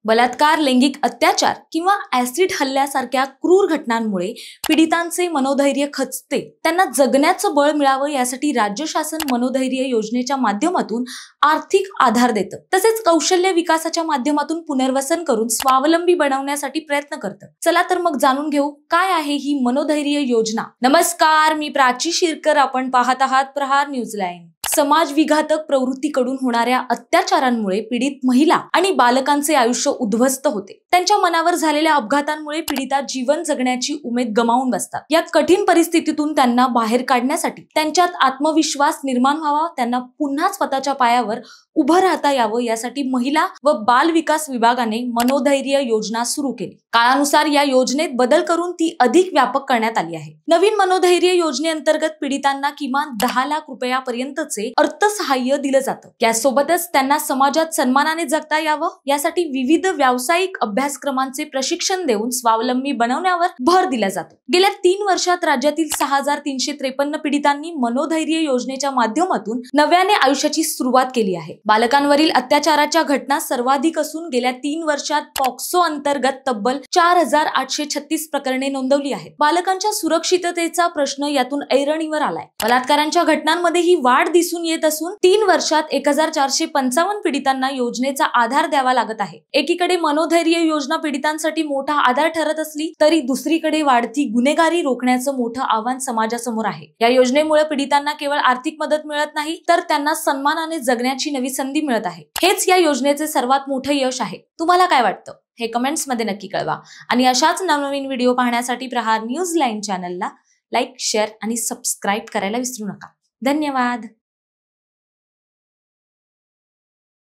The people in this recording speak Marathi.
बलात्कार, लैंगिक अत्याचार किंवा ऍसिड हल्ल्यासारख्या क्रूर घटनांमुळे पीडितांचे मनोधैर्य खचते. त्यांना जगण्याचं बळ मिळावं यासाठी राज्य शासन मनोधैर्य योजनेच्या माध्यमातून आर्थिक आधार देतं. तसेच कौशल्य विकासाच्या माध्यमातून पुनर्वसन करून स्वावलंबी बनवण्यासाठी प्रयत्न करतं. चला तर मग जाणून घेऊ काय आहे ही मनोधैर्य योजना. नमस्कार, मी प्राची शिरकर. आपण पाहत आहात प्रहार न्यूज लाईन. समाज विघातक प्रवृत्तीकडून होणाऱ्या अत्याचारांमुळे पीडित महिला आणि बालकांचे आयुष्य उद्ध्वस्त होते. त्यांच्या मनावर झालेल्या अपघातांमुळे पीडिता जीवन जगण्याची उमेद गमावून बसतात. या कठीण परिस्थितीतून त्यांना बाहेर काढण्यासाठी, त्यांच्यात आत्मविश्वास निर्माण व्हावा, त्यांना पुन्हा स्वतःच्या पायावर उभं राहता यावं यासाठी महिला व बाल विकास विभागाने मनोधैर्य योजना सुरू केली. काळानुसार या योजनेत बदल करून ती अधिक व्यापक करण्यात आली आहे. नवीन मनोधैर्य योजनेअंतर्गत पीडितांना किमान 10 लाख रुपयापर्यंतचे अर्थसहाय्य दिलं जातं. यासोबतच त्यांना समाजात सन्मानाने जगता यावं यासाठी विविध व्यावसायिक अभ्यासक्रमांचे प्रशिक्षण देऊन स्वावलंबी बनवण्यावर भर दिला जातो. गेल्या 3 वर्षात राज्यातील 6353 पीडितांनी मनोधैर्य योजनेच्या माध्यमातून नव्याने आयुष्याची सुरुवात केली आहे. बालकांवरील अत्याचाराच्या घटना सर्वाधिक असून गेल्या 3 वर्षात पॉक्सो अंतर्गत तब्बल 4836 प्रकरणे नोंदवली आहेत. बालकांच्या सुरक्षिततेचा प्रश्न यातून ऐरणीवर आलाय. बलात्कारांच्या घटनांमध्ये ही वाढ दिसून येत असून 3 वर्षात 1455 पीडितांना योजनेचा आधार द्यावा लागत आहे. एकीकडे मनोधैर्य योजना पीडितांसाठी मोठा आधार ठरत असली तरी दुसरीकडे वाढती गुन्हेगारी रोखण्याचं मोठं आव्हान समाजासमोर आहे. या योजनेमुळे पीडितांना केवळ आर्थिक मदत मिळत नाही तर त्यांना सन्मानाने जगण्याची नवी संधी मिळत आहे. हेच या योजनेचे सर्वात मोठं यश आहे. तुम्हाला काय वाटतं हे कमेंट्स मध्ये नक्की कळवा. आणि अशाच नवनवीन व्हिडिओ पाहण्यासाठी प्रहार न्यूज लाईन चॅनलला लाईक, शेअर आणि सबस्क्राईब करायला विसरू नका. धन्यवाद.